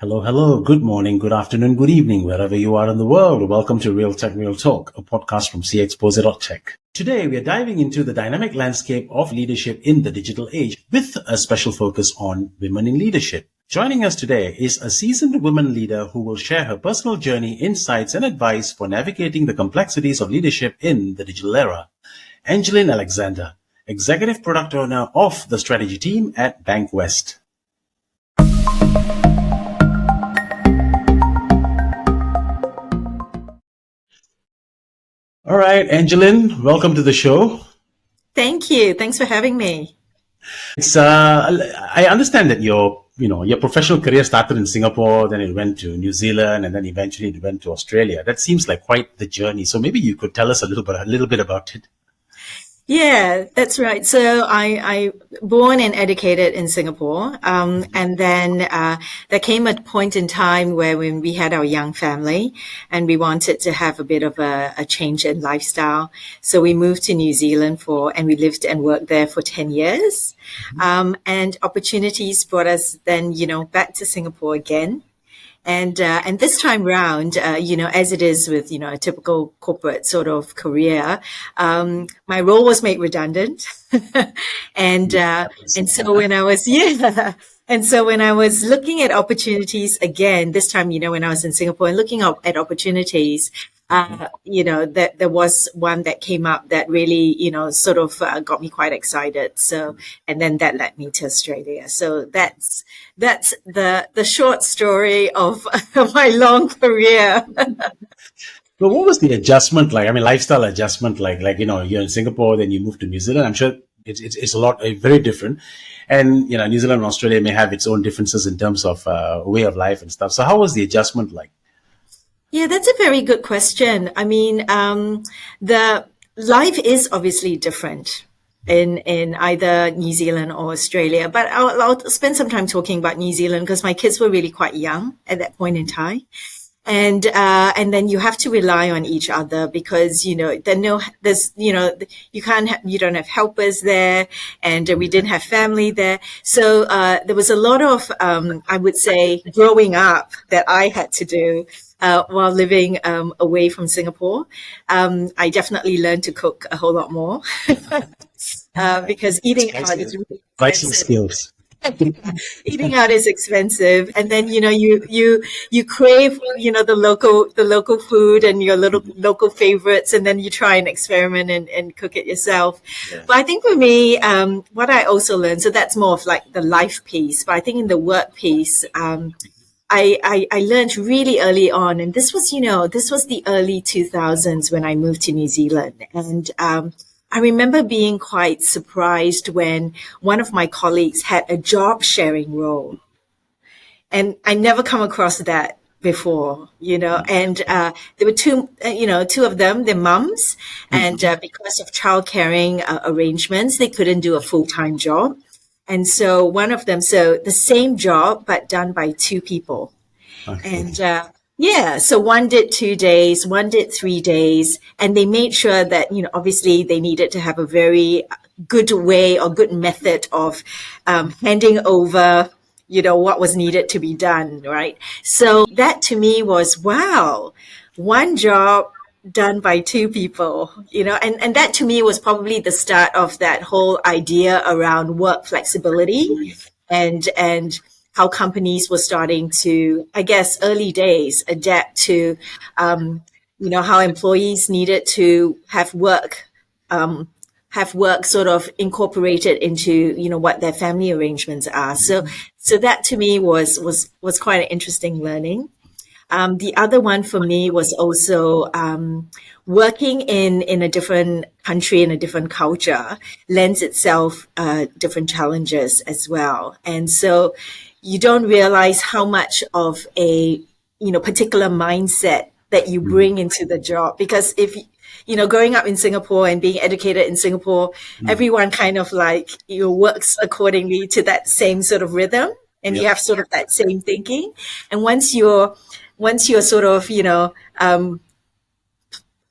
Hello, hello. Good morning, good afternoon, good evening, wherever you are in the world. Welcome to Real Tech, Real Talk, a podcast from cxpose.tech. Today, we are diving into the dynamic landscape of leadership in the digital age with a special focus on women in leadership. Joining us today is a seasoned woman leader who will share her personal journey, insights, and advice for navigating the complexities of leadership in the digital era. Angeline Alexander, Executive Product Owner of the Strategy Team at Bankwest. All right, Angeline, welcome to the show. Thank you. Thanks for having me. I understand that your professional career started in Singapore, then it went to New Zealand, and then eventually it went to Australia. That seems like quite the journey. So maybe you could tell us a little bit about it. Yeah, that's right. So I born and educated in Singapore. And then there came a point in time where when we had our young family and we wanted to have a bit of a change in lifestyle. So we moved to New Zealand and we lived and worked there for 10 years. And opportunities brought us then, back to Singapore again. And this time round, as it is with, a typical corporate sort of career, my role was made redundant. And so when I was, And so when I was looking at opportunities again, this time, when I was in Singapore and looking at opportunities, that there was one that came up that really, sort of got me quite excited. So, and then that led me to Australia. So that's the short story of my long career. But what was the adjustment like? I mean, lifestyle adjustment like, you're in Singapore, then you move to New Zealand. I'm sure it's a lot, very different. And, New Zealand and Australia may have its own differences in terms of way of life and stuff. So how was the adjustment like? Yeah, that's a very good question. I mean, the life is obviously different in either New Zealand or Australia, but I'll spend some time talking about New Zealand because my kids were really quite young at that point in time. And then you have to rely on each other because, you don't have helpers there and we didn't have family there. So, there was a lot of, I would say growing up that I had to do. While living away from Singapore, I definitely learned to cook a whole lot more because eating out is really Vital expensive. skills. Eating out is expensive, and then you crave the local food and your little local favorites, and then you try and experiment and cook it yourself. Yeah. But I think for me, what I also learned, so that's more of like the life piece. But I think in the work piece, I learned really early on, and this was the early 2000s when I moved to New Zealand. And I remember being quite surprised when one of my colleagues had a job sharing role. And I never come across that before, and there were two of them, they're mums. And because of child caring arrangements, they couldn't do a full-time job. And so one of them, so the same job, but done by two people. Okay. And so one did 2 days, one did 3 days, and they made sure that, obviously they needed to have a very good way or good method of handing over, what was needed to be done, right? So that to me was, wow, one job done by two people, and that to me was probably the start of that whole idea around work flexibility and how companies were starting to, I guess, early days adapt to, how employees needed to have work sort of incorporated into, what their family arrangements are. So that to me was quite an interesting learning. The other one for me was also working in a different country, in a different culture, lends itself different challenges as well. And so you don't realize how much of a particular mindset that you bring into the job. Because if growing up in Singapore and being educated in Singapore, everyone kind of like works accordingly to that same sort of rhythm, and you have sort of that same thinking. And once you're sort of,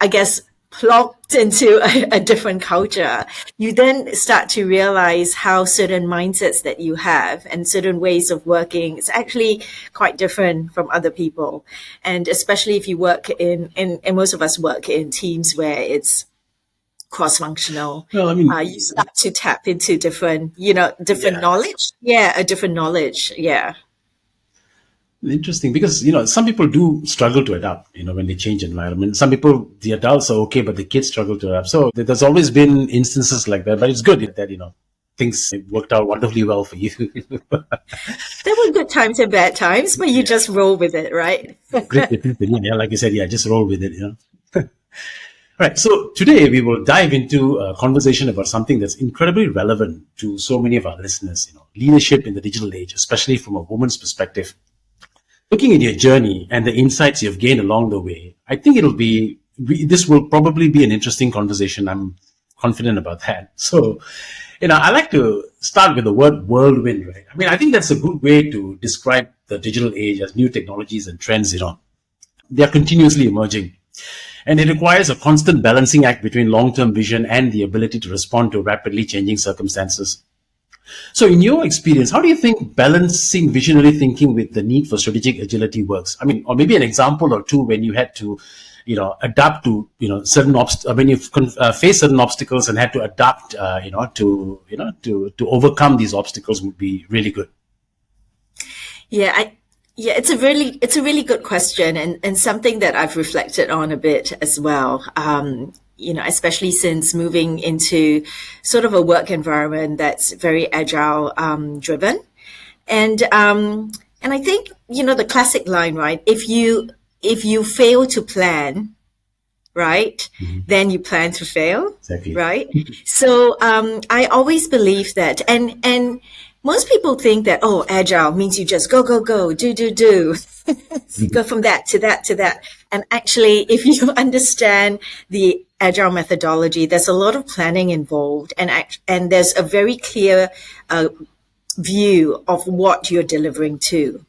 I guess, plopped into a different culture, you then start to realize how certain mindsets that you have and certain ways of working is actually quite different from other people. And especially if you work and most of us work in teams where it's cross-functional, Well, I mean, you start to tap into different knowledge. Yeah, a different knowledge. Yeah. interesting because, some people do struggle to adapt, when they change environment. Some people, the adults are okay, but the kids struggle to adapt. So there's always been instances like that, but it's good that, things worked out wonderfully well for you. There were good times and bad times, but you just roll with it, right? Great. Yeah, like you said, just roll with it, All right. So today we will dive into a conversation about something that's incredibly relevant to so many of our listeners, leadership in the digital age, especially from a woman's perspective. Looking at your journey and the insights you've gained along the way, I think this will probably be an interesting conversation. I'm confident about that. So, I like to start with the word whirlwind, right? I mean, I think that's a good way to describe the digital age as new technologies and trends, they are continuously emerging. And it requires a constant balancing act between long-term vision and the ability to respond to rapidly changing circumstances. So in your experience, how do you think balancing visionary thinking with the need for strategic agility works? I mean, or maybe an example or two when you had to, adapt to, certain when you face certain obstacles and had to adapt, to overcome these obstacles would be really good. Yeah, it's a really good question and something that I've reflected on a bit as well. Especially since moving into sort of a work environment that's very agile driven. And I think, the classic line, right? If you fail to plan, right, then you plan to fail, Exactly. right? So I always believe that, and most people think that, agile means you just go, do, go from that to that to that. And actually, if you understand the agile methodology, there's a lot of planning involved, and there's a very clear view of what you're delivering to.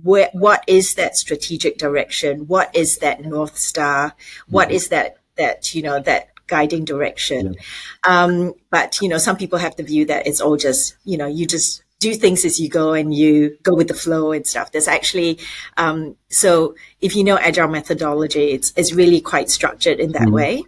What is that strategic direction? What is that North Star? What is that guiding direction? Yeah. But some people have the view that it's all just, you just do things as you go and you go with the flow and stuff. There's actually, so if you know agile methodology, it's really quite structured in that way.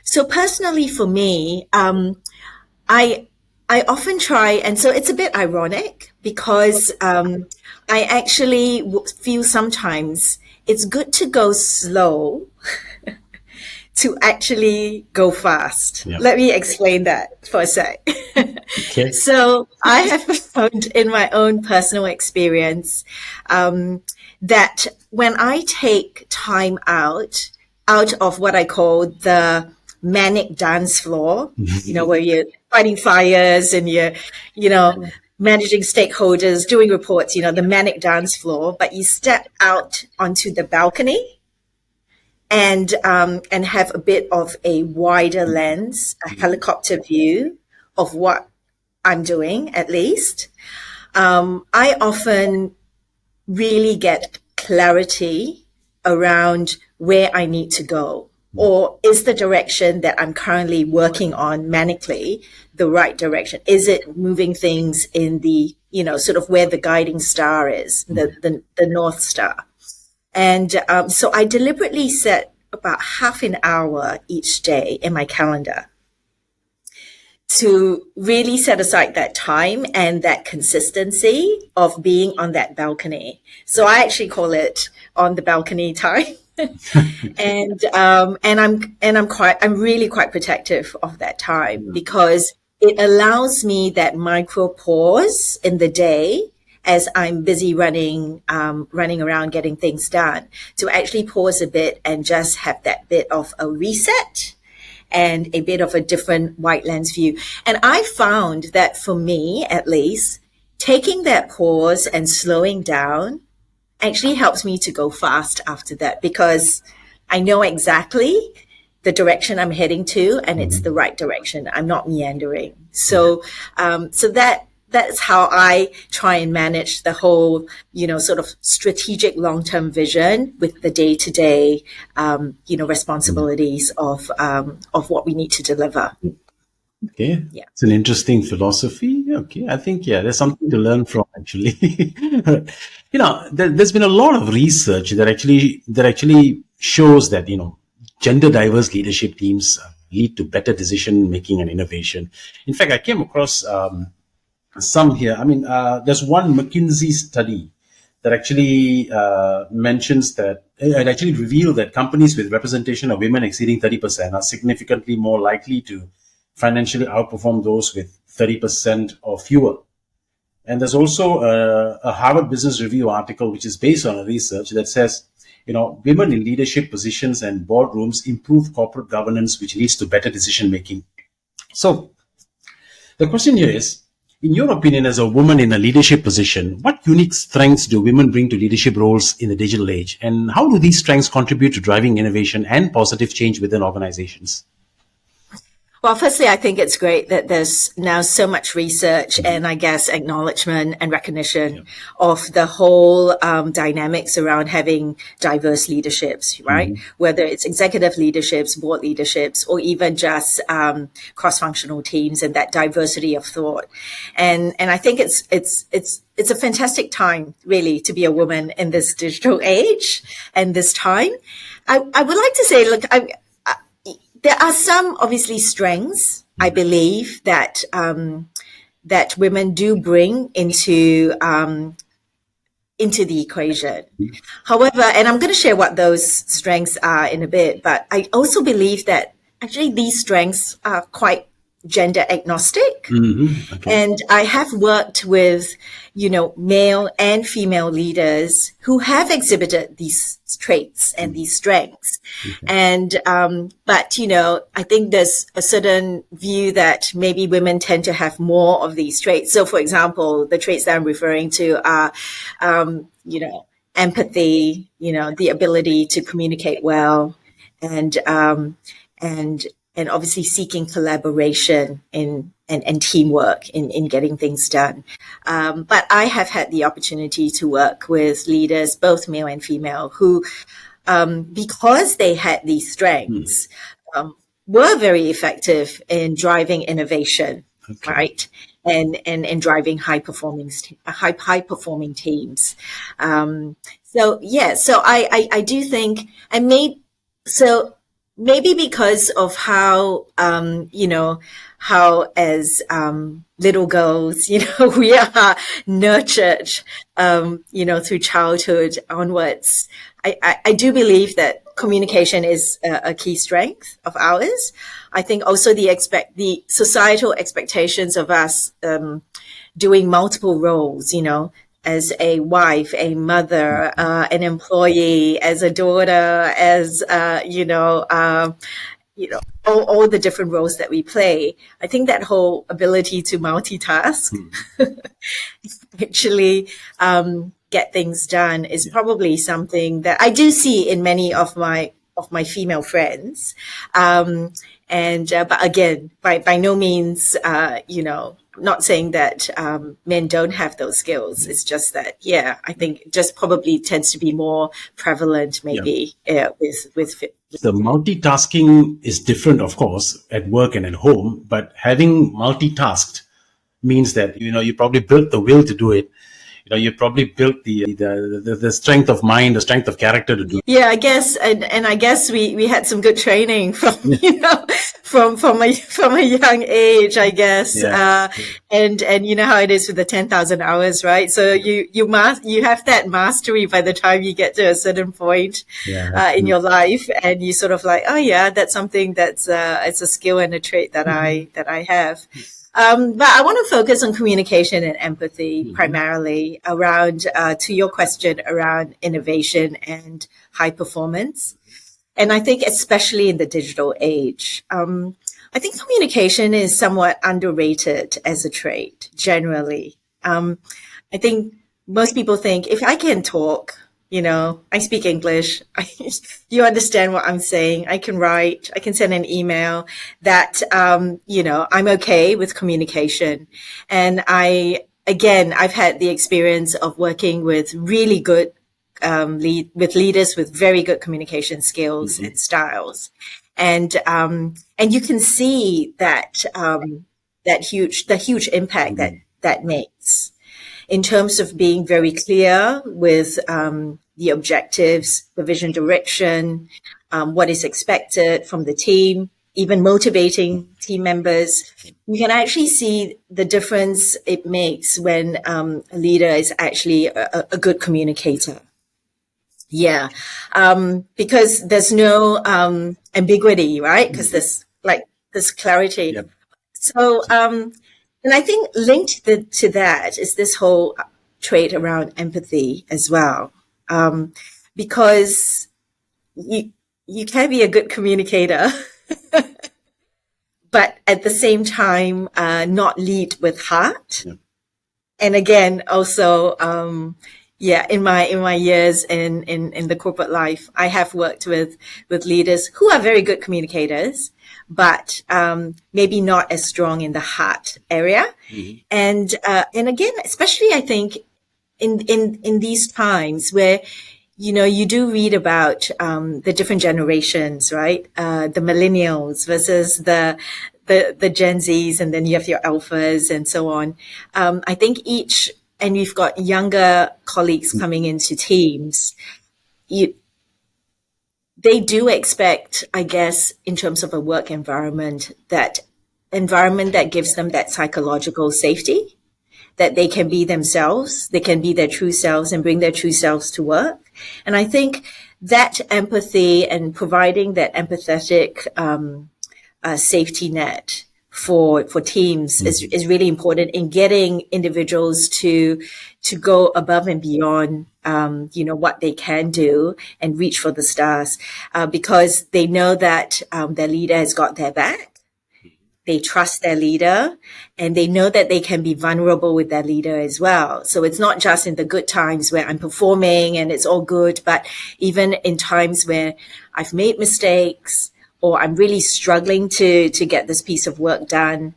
So personally for me, I often try, and so it's a bit ironic because I actually feel sometimes it's good to go slow to actually go fast. Yep. Let me explain that for a sec. Okay. So I have found in my own personal experience that when I take time out of what I call the manic dance floor, where you're fighting fires and you're, managing stakeholders, doing reports, the manic dance floor, but you step out onto the balcony and have a bit of a wider lens, a helicopter view of what I'm doing, at least. I often really get clarity around where I need to go. Or is the direction that I'm currently working on manically the right direction? Is it moving things in the, sort of where the guiding star is, the North Star? And so I deliberately set about half an hour each day in my calendar to really set aside that time and that consistency of being on that balcony. So I actually call it on the balcony time. And I'm really quite protective of that time because it allows me that micro pause in the day as I'm busy running around getting things done to actually pause a bit and just have that bit of a reset and a bit of a different wide lens view. And I found that for me, at least, taking that pause and slowing down actually helps me to go fast after that because I know exactly the direction I'm heading to and it's the right direction. I'm not meandering. So that that's how I try and manage the whole, sort of strategic long-term vision with the day-to-day, responsibilities of what we need to deliver. Okay. Yeah. It's an interesting philosophy. Okay. I think, there's something to learn from actually. There's been a lot of research that actually shows that, gender diverse leadership teams lead to better decision making and innovation. In fact, I came across some here. I mean, there's one McKinsey study that actually mentions that it actually revealed that companies with representation of women exceeding 30% are significantly more likely to financially outperform those with 30% or fewer. And there's also a Harvard Business Review article, which is based on a research that says, women in leadership positions and boardrooms improve corporate governance, which leads to better decision making. So the question here is, in your opinion, as a woman in a leadership position, what unique strengths do women bring to leadership roles in the digital age? And how do these strengths contribute to driving innovation and positive change within organizations? Well, firstly, I think it's great that there's now so much research and I guess acknowledgement and recognition of the whole dynamics around having diverse leaderships, right? Whether it's executive leaderships, board leaderships, or even just cross-functional teams and that diversity of thought. And I think it's a fantastic time, really, to be a woman in this digital age and this time. I would like to say, look, there are some obviously strengths, I believe, that that women do bring into the equation. However, and I'm going to share what those strengths are in a bit, but I also believe that actually these strengths are quite gender agnostic. Okay. And I have worked with, male and female leaders who have exhibited these traits and these strengths. Okay. And, but, I think there's a certain view that maybe women tend to have more of these traits. So, for example, the traits that I'm referring to are, empathy, the ability to communicate well, and obviously seeking collaboration and teamwork in getting things done. But I have had the opportunity to work with leaders, both male and female, who, because they had these strengths, were very effective in driving innovation, right? And driving high performing teams. So I do think, maybe because of how, how as little girls, we are nurtured, through childhood onwards. I do believe that communication is a key strength of ours. I think also the societal expectations of us doing multiple roles, as a wife, a mother, an employee, as a daughter, as all the different roles that we play. I think that whole ability to multitask, actually get things done, is probably something that I do see in many of my female friends. But again, by no means, not saying that men don't have those skills. It's just that, I think it just probably tends to be more prevalent, maybe, with the multitasking is different, of course, at work and at home. But having multitasked means that you probably built the will to do it. You probably built the strength of mind, the strength of character to do it. Yeah, I guess, and I guess we had some good training from from a young age, I guess. Yeah. And you know how it is with the 10,000 hours, right? So you have that mastery by the time you get to a certain point in your life, and you sort of like, oh yeah, that's something that's it's a skill and a trait that I have. But I want to focus on communication and empathy primarily around, to your question, around innovation and high performance. And I think especially in the digital age, I think communication is somewhat underrated as a trait generally. I think most people think if I can talk, I speak English. You understand what I'm saying. I can write, I can send an email that, I'm okay with communication. And I've had the experience of working with really good, with leaders with very good communication skills and styles. And you can see that, the huge impact that makes in terms of being very clear with the objectives, the vision direction, what is expected from the team, even motivating team members. You can actually see the difference it makes when a leader is actually a good communicator. Yeah, because there's no ambiguity, right? Because there's clarity. Yep. So, and I think linked to that is this whole trait around empathy as well, because you can be a good communicator, but at the same time not lead with heart. Yep. And again, also, in my years in the corporate life, I have worked with leaders who are very good communicators, but maybe not as strong in the heart area. And again, especially I think in these times where you do read about the different generations, right? The millennials versus the Gen Zs, and then you have your alphas and so on. I think and we've got younger colleagues coming into teams. They do expect, I guess, in terms of a work environment that gives them that psychological safety, that they can be themselves, they can be their true selves and bring their true selves to work. And I think that empathy and providing that empathetic safety net for teams is really important in getting individuals to go above and beyond what they can do and reach for the stars, because they know that their leader has got their back. They trust their leader, and they know that they can be vulnerable with their leader as well. So it's not just in the good times where I'm performing and it's all good, but even in times where I've made mistakes, or I'm really struggling to get this piece of work done,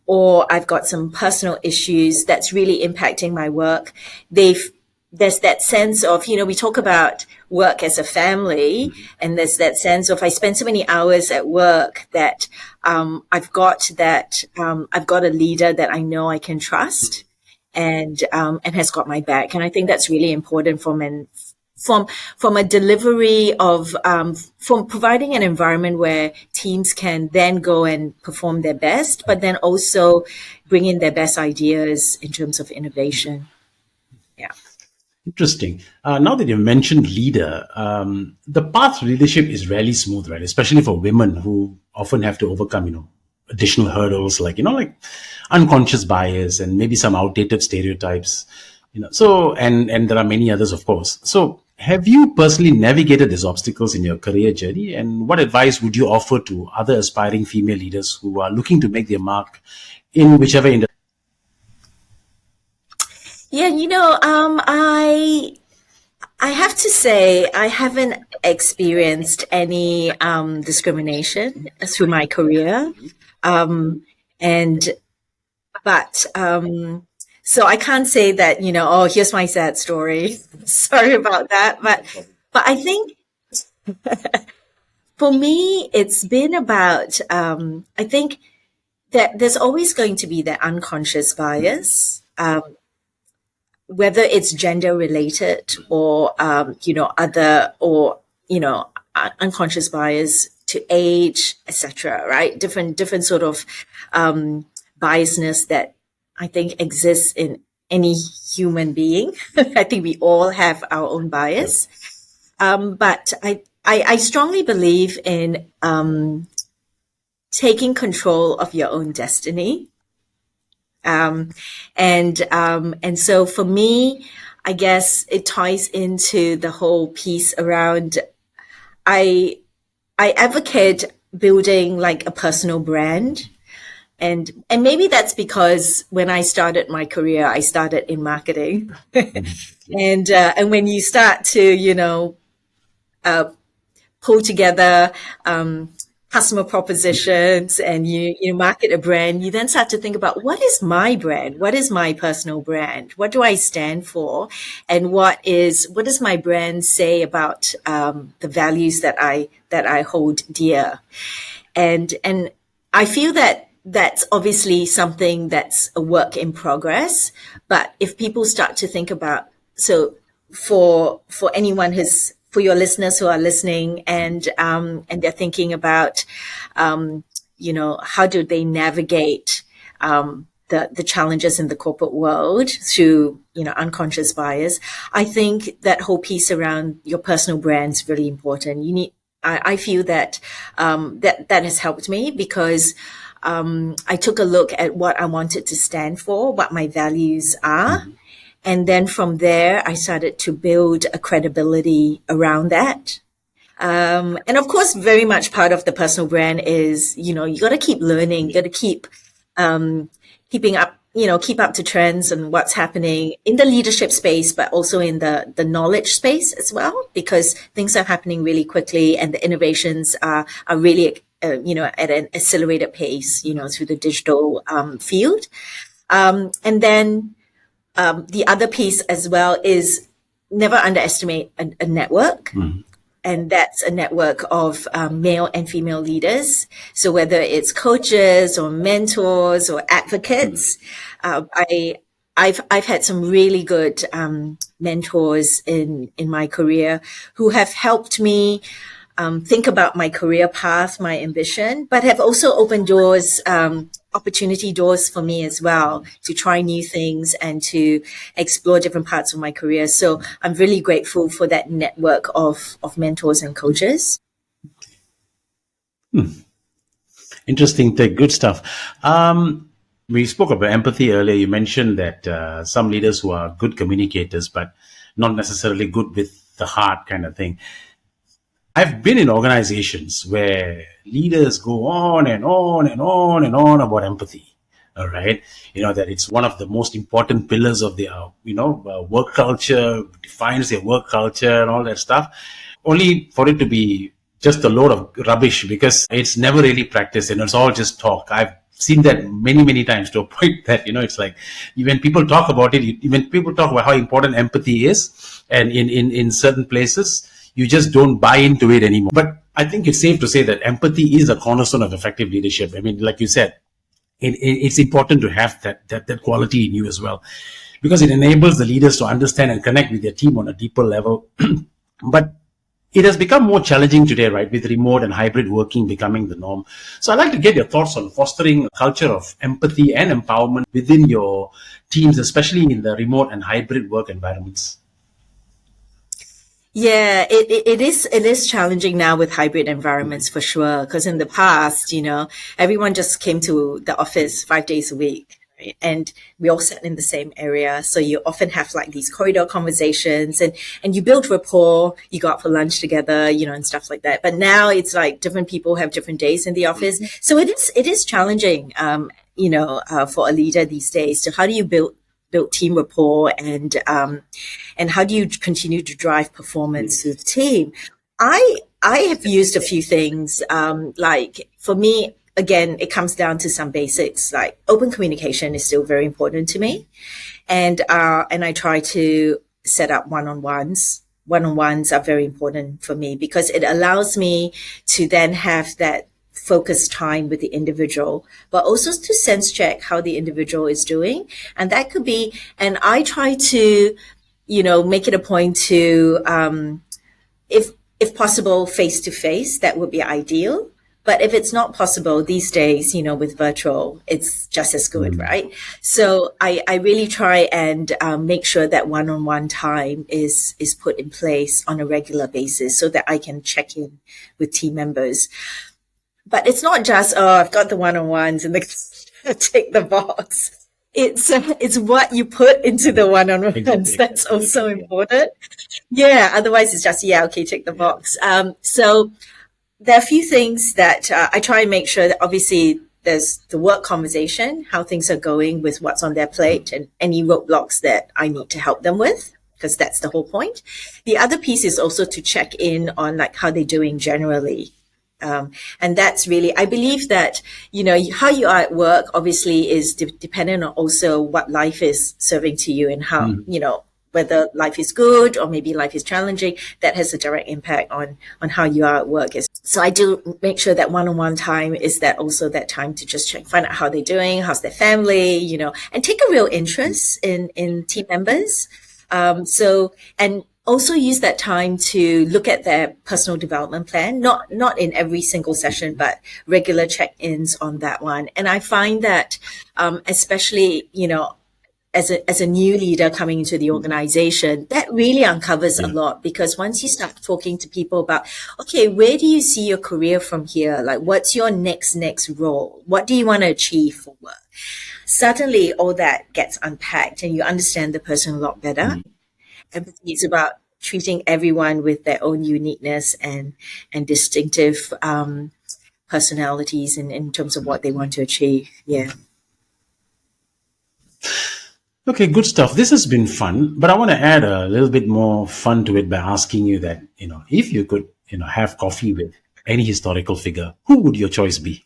or I've got some personal issues that's really impacting my work. There's that sense of, we talk about work as a family, and there's that sense of I spend so many hours at work that I've got a leader that I know I can trust and has got my back. And I think that's really important from a delivery of from providing an environment where teams can then go and perform their best, but then also bring in their best ideas in terms of innovation. Yeah. Interesting. Now that you've mentioned leader, the path to leadership is rarely smooth, right? Especially for women who often have to overcome, additional hurdles like unconscious bias and maybe some outdated stereotypes, So, and there are many others, of course. So, have you personally navigated these obstacles in your career journey? And what advice would you offer to other aspiring female leaders who are looking to make their mark in whichever industry? Yeah, I have to say I haven't experienced any discrimination through my career, so I can't say that here's my sad story. Sorry about that, but I think for me it's been about I think that there's always going to be that unconscious bias. Whether it's gender related or, other or, unconscious bias to age, etc., right? Different sort of, biasness that I think exists in any human being. I think we all have our own bias. But I strongly believe in, taking control of your own destiny. And so for me, I guess it ties into the whole piece around, I advocate building like a personal brand, And maybe that's because when I started my career, I started in marketing. And when you start to, pull together customer propositions and you market a brand, you then start to think about, what is my brand? What is my personal brand? What do I stand for? And what does my brand say about the values that I hold dear? And I feel that that's obviously something that's a work in progress. But if people start to think about, so for anyone for your listeners who are listening and they're thinking about, how do they navigate the challenges in the corporate world through, unconscious bias, I think that whole piece around your personal brand is really important. I feel that that has helped me because I took a look at what I wanted to stand for, what my values are. Mm-hmm. And then from there, I started to build a credibility around that. And of course, very much part of the personal brand is, you got to keep learning, you got to keep keeping up, keep up to trends and what's happening in the leadership space, but also in the knowledge space as well, because things are happening really quickly and the innovations are really, at an accelerated pace, through the digital field. And then the other piece as well is never underestimate a network. Mm. And that's a network of male and female leaders. So whether it's coaches or mentors or advocates, I've had some really good mentors in my career who have helped me think about my career path, my ambition, but have also opened doors, opportunity doors for me as well to try new things and to explore different parts of my career. So I'm really grateful for that network of mentors and coaches. Interesting take. Good stuff. We spoke about empathy earlier. You mentioned that some leaders who are good communicators, but not necessarily good with the heart kind of thing. I've been in organizations where leaders go on and on and on and on about empathy. All right. That it's one of the most important pillars of their, work culture, defines their work culture and all that stuff, only for it to be just a load of rubbish because it's never really practiced and it's all just talk. I've seen that many, many times to a point that, it's like when people talk about it, when people talk about how important empathy is and in certain places, you just don't buy into it anymore. But I think it's safe to say that empathy is a cornerstone of effective leadership. I mean, like you said, it's important to have that quality in you as well, because it enables the leaders to understand and connect with their team on a deeper level. But it has become more challenging today, right, with remote and hybrid working becoming the norm. So I'd like to get your thoughts on fostering a culture of empathy and empowerment within your teams, especially in the remote and hybrid work environments. Yeah, it is challenging now with hybrid environments for sure. Because in the past, everyone just came to the office 5 days a week, right? And we all sat in the same area. So you often have like these corridor conversations and you build rapport, you go out for lunch together, and stuff like that. But now it's like different people have different days in the office. So it is challenging, for a leader these days. So how do you build team rapport and how do you continue to drive performance through the team? I have used a few things. Like for me, again, it comes down to some basics. Like open communication is still very important to me, and I try to set up one-on-ones. One-on-ones are very important for me because it allows me to then have that focused time with the individual, but also to sense check how the individual is doing. And that could be, and I try to, make it a point to, if possible, face to face, that would be ideal. But if it's not possible these days, with virtual, it's just as good, right? So I really try and make sure that one-on-one time is put in place on a regular basis so that I can check in with team members. But it's not just, I've got the one-on-ones and tick the box. It's what you put into the one-on-ones that's also important. Yeah. Otherwise it's just, okay, tick the box. So there are a few things that I try and make sure that obviously there's the work conversation, how things are going with what's on their plate and any roadblocks that I need to help them with, because that's the whole point. The other piece is also to check in on like how they're doing generally. And that's really, I believe that, how you are at work obviously is dependent on also what life is serving to you and how, whether life is good or maybe life is challenging, that has a direct impact on how you are at work. So I do make sure that one-on-one time is that also that time to just find out how they're doing, how's their family, and take a real interest in team members. And also use that time to look at their personal development plan, not in every single session, but regular check-ins on that one. And I find that, especially, as a new leader coming into the organization, that really uncovers a lot, because once you start talking to people about, okay, where do you see your career from here? Like, what's your next role? What do you want to achieve for work? Suddenly, all that gets unpacked and you understand the person a lot better. Empathy is about treating everyone with their own uniqueness and distinctive personalities in terms of what they want to achieve. Yeah. Okay, good stuff. This has been fun, but I want to add a little bit more fun to it by asking you that, if you could, have coffee with any historical figure, who would your choice be?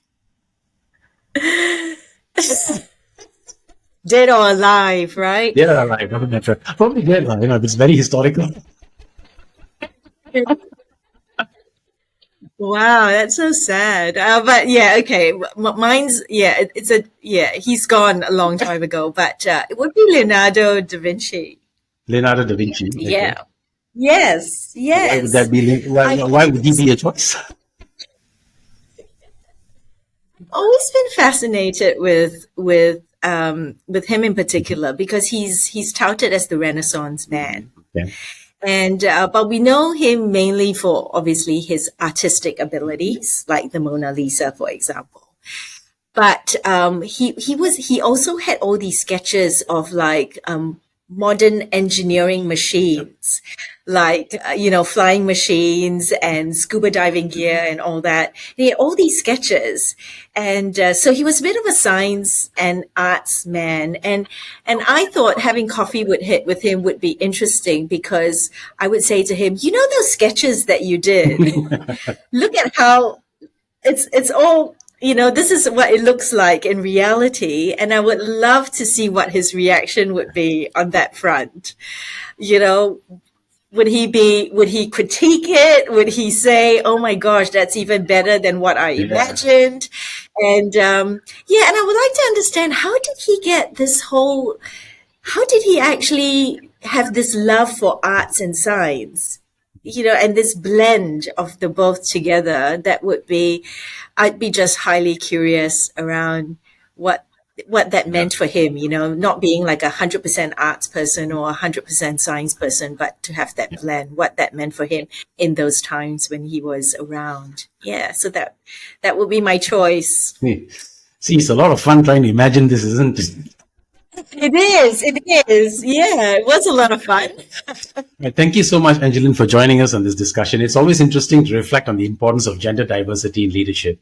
Dead or alive, right? Dead or alive, doesn't matter. Probably dead, if it's very historical. Wow, that's so sad. But yeah, okay. Mine's, he's gone a long time ago, but it would be Leonardo da Vinci. Leonardo da Vinci. Okay. Yeah. Yes. Why would that be? Why would he be a choice? Always been fascinated with him in particular, because he's touted as the Renaissance man. Okay. And but we know him mainly for obviously his artistic abilities, like the Mona Lisa, for example. But he also had all these sketches of like modern engineering machines, like flying machines and scuba diving gear and all that. He had all these sketches, and so he was a bit of a science and arts man. And I thought having coffee with him would be interesting, because I would say to him, those sketches that you did, look at how it's all. This is what it looks like in reality. And I would love to see what his reaction would be on that front. Would he critique it? Would he say, oh my gosh, that's even better than what I imagined? And, and I would like to understand, how did he actually have this love for arts and science? And this blend of the both together, I'd be just highly curious around what that meant for him, not being like 100% arts person or 100% science person, but to have that blend, what that meant for him in those times when he was around. Yeah. So that would be my choice. See, it's a lot of fun trying to imagine this, isn't it? It is. Yeah, it was a lot of fun. Thank you so much, Angeline, for joining us on this discussion. It's always interesting to reflect on the importance of gender diversity in leadership.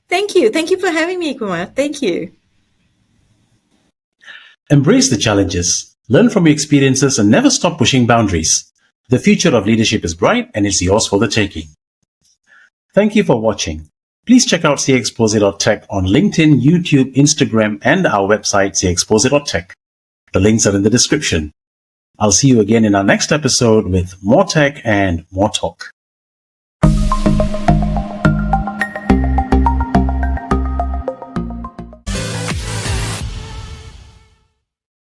Thank you. Thank you for having me, Kumar. Thank you. Embrace the challenges, learn from your experiences, and never stop pushing boundaries. The future of leadership is bright, and it's yours for the taking. Thank you for watching. Please check out cxpose.tech on LinkedIn, YouTube, Instagram, and our website, cxpose.tech. The links are in the description. I'll see you again in our next episode with more tech and more talk.